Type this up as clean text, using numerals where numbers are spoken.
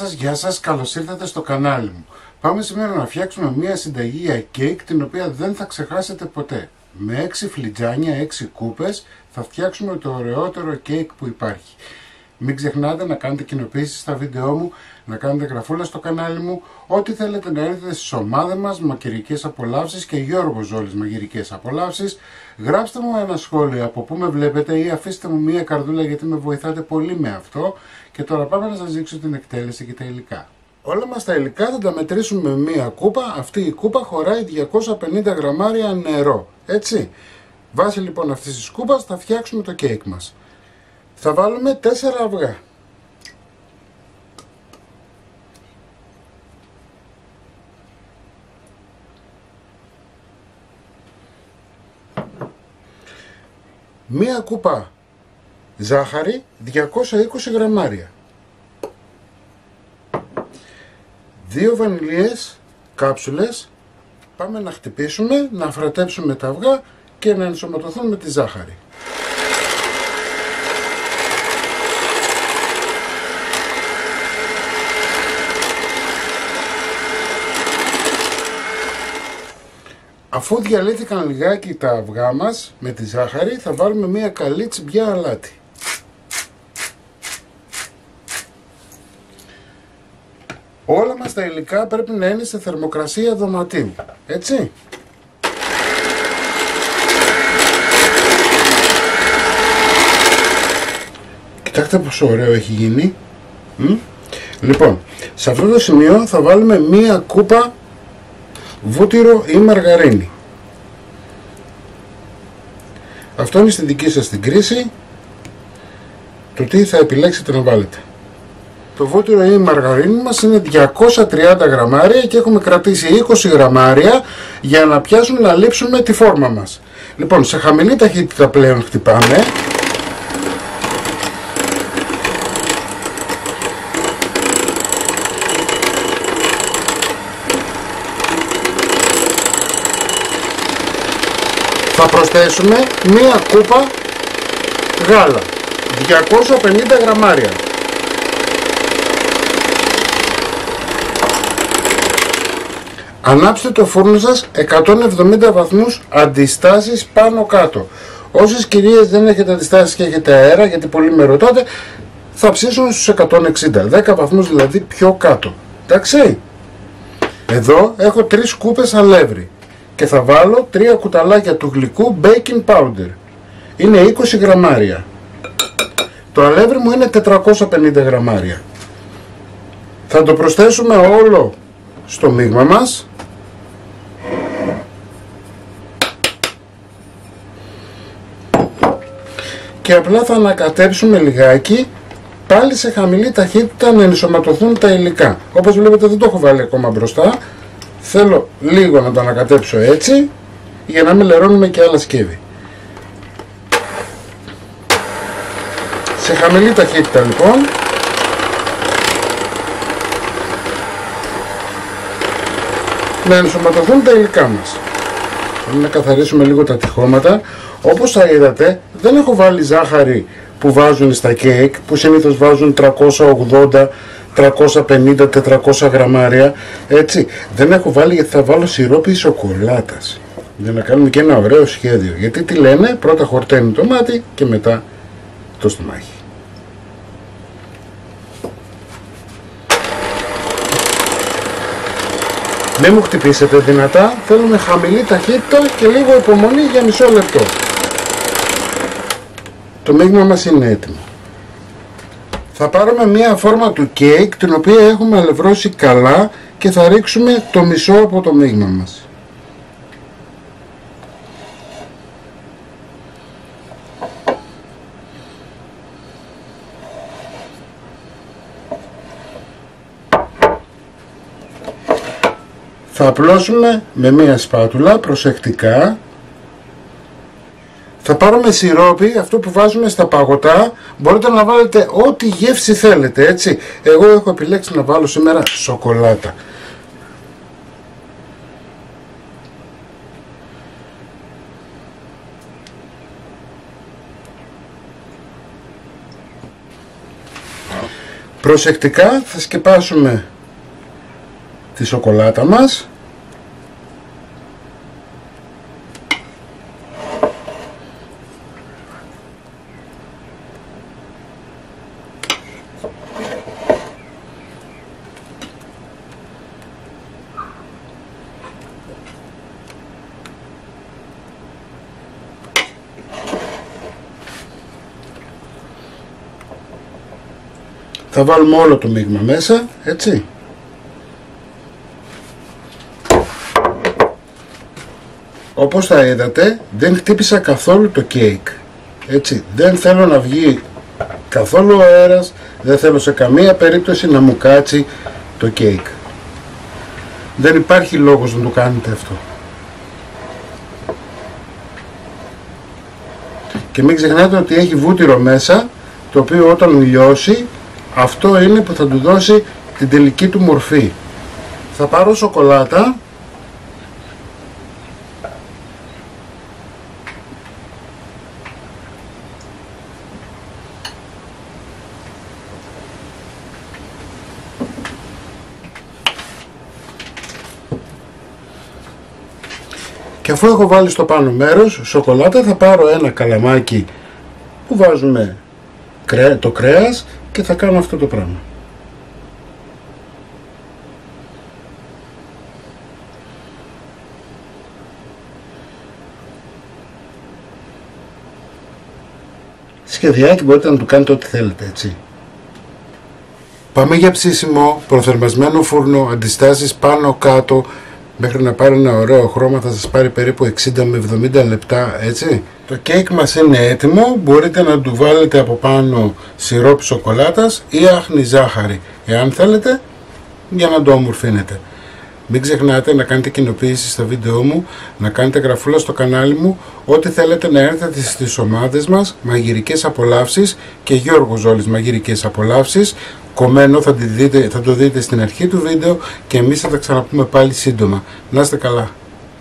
Γεια σας, καλώς ήρθατε στο κανάλι μου. Πάμε σήμερα να φτιάξουμε μια συνταγή για κέικ την οποία δεν θα ξεχάσετε ποτέ. Με 6 φλιτζάνια, 6 κούπες θα φτιάξουμε το ωραιότερο κέικ που υπάρχει. Μην ξεχνάτε να κάνετε κοινοποίησεις στα βίντεό μου, να κάνετε γραφούλα στο κανάλι μου, ό,τι θέλετε να έρθετε στις ομάδες μας, Μαγειρικές Απολαύσεις και Γιώργος Ζόλης Μαγειρικές Απολαύσεις. Γράψτε μου ένα σχόλιο από πού με βλέπετε ή αφήστε μου μια καρδούλα γιατί με βοηθάτε πολύ με αυτό. Και τώρα πάμε να σας δείξω την εκτέλεση και τα υλικά. Όλα μας τα υλικά θα τα μετρήσουμε με μία κούπα. Αυτή η κούπα χωράει 250 γραμμάρια νερό. Έτσι. Βάσει λοιπόν αυτής της κούπας θα φτιάξουμε το κέικ μας. Θα βάλουμε 4 αυγά. Μία κούπα ζάχαρη 220 γραμμάρια. 2 βανιλίες κάψουλες. Πάμε να χτυπήσουμε, να φρατέψουμε τα αυγά και να ενσωματωθούν με τη ζάχαρη. Αφού διαλύθηκαν λιγάκι τα αυγά μας με τη ζάχαρη, θα βάλουμε μια καλή τσιμπιά αλάτι. Όλα μας τα υλικά πρέπει να είναι σε θερμοκρασία δωματίου, έτσι. Κοιτάξτε πόσο ωραίο έχει γίνει. Λοιπόν, σε αυτό το σημείο θα βάλουμε μία κούπα βούτυρο ή μαργαρίνη. Αυτό είναι στη δική σας την κρίση του τι θα επιλέξετε να βάλετε. Το βούτυρο ή η μαργαρίνη μας είναι 230 γραμμάρια και έχουμε κρατήσει 20 γραμμάρια για να πιάσουμε να λείψουμε τη φόρμα μας. Λοιπόν, σε χαμηλή ταχύτητα πλέον χτυπάμε. Θα προσθέσουμε μία κούπα γάλα, 250 γραμμάρια. Ανάψτε το φούρνο σας 170 βαθμούς αντιστάσεις πάνω κάτω. Όσες κυρίες δεν έχετε αντιστάσεις και έχετε αέρα, γιατί πολλοί με ρωτάτε, θα ψήσουν στους 160, 10 βαθμούς δηλαδή πιο κάτω. Εντάξει. Εδώ έχω 3 κούπες αλεύρι και θα βάλω 3 κουταλάκια του γλυκού baking powder. Είναι 20 γραμμάρια. Το αλεύρι μου είναι 450 γραμμάρια. Θα το προσθέσουμε όλο στο μείγμα μας. Και απλά θα ανακατέψουμε λιγάκι, πάλι σε χαμηλή ταχύτητα, να ενσωματωθούν τα υλικά. Όπως βλέπετε δεν το έχω βάλει ακόμα μπροστά. Θέλω λίγο να το ανακατέψω έτσι, για να μην λερώνουμε και άλλα σκεύη. Σε χαμηλή ταχύτητα λοιπόν. Να ενσωματωθούν τα υλικά μας. Πρέπει να καθαρίσουμε λίγο τα τυχώματα. Όπως θα είδατε, δεν έχω βάλει ζάχαρη που βάζουν στα κέικ, που συνήθως βάζουν 380, 350, 400 γραμμάρια. Έτσι, δεν έχω βάλει γιατί θα βάλω σιρόπι σοκολάτας. Για να κάνουμε και ένα ωραίο σχέδιο. Γιατί τι λένε, πρώτα χορταίνει το μάτι και μετά το στομάχι. Μην μου χτυπήσετε δυνατά, θέλουμε χαμηλή ταχύτητα και λίγο υπομονή για μισό λεπτό. Το μείγμα μας είναι έτοιμο. Θα πάρουμε μία φόρμα του κέικ την οποία έχουμε αλευρώσει καλά και θα ρίξουμε το μισό από το μείγμα μας. Θα απλώσουμε με μία σπάτουλα προσεκτικά. Θα πάρουμε σιρόπι, αυτό που βάζουμε στα παγωτά. Μπορείτε να βάλετε ό,τι γεύση θέλετε, έτσι. Εγώ έχω επιλέξει να βάλω σήμερα σοκολάτα. Προσεκτικά θα σκεπάσουμε τη σοκολάτα μας. Θα βάλουμε όλο το μείγμα μέσα, έτσι. Όπως θα είδατε, δεν χτύπησα καθόλου το κέικ, έτσι. Δεν θέλω να βγει καθόλου αέρας, δεν θέλω σε καμία περίπτωση να μου κάτσει το κέικ. Δεν υπάρχει λόγος να το κάνετε αυτό. Και μην ξεχνάτε ότι έχει βούτυρο μέσα, το οποίο όταν λιώσει, αυτό είναι που θα του δώσει την τελική του μορφή. Θα πάρω σοκολάτα και αφού έχω βάλει στο πάνω μέρος σοκολάτα, θα πάρω ένα καλαμάκι που βάζουμε το κρέας και θα κάνω αυτό το πράγμα. Σχεδιάκι μπορείτε να του κάνετε ό,τι θέλετε, έτσι. Πάμε για ψήσιμο, προθερμασμένο φούρνο, αντιστάσεις πάνω κάτω, μέχρι να πάρει ένα ωραίο χρώμα. Θα σας πάρει περίπου 60 με 70 λεπτά, έτσι. Το κέικ μας είναι έτοιμο, μπορείτε να του βάλετε από πάνω σιρόπι σοκολάτας ή άχνη ζάχαρη, εάν θέλετε, για να το ομορφύνετε. Μην ξεχνάτε να κάνετε κοινοποίηση στα βίντεό μου, να κάνετε γραφούλα στο κανάλι μου, ό,τι θέλετε να έρθετε στις ομάδες μας, μαγειρικές απολαύσεις και Γιώργος Ζόλης μαγειρικές απολαύσεις. Κομμένο θα το δείτε στην αρχή του βίντεο και εμείς θα τα ξαναπούμε πάλι σύντομα. Να είστε καλά.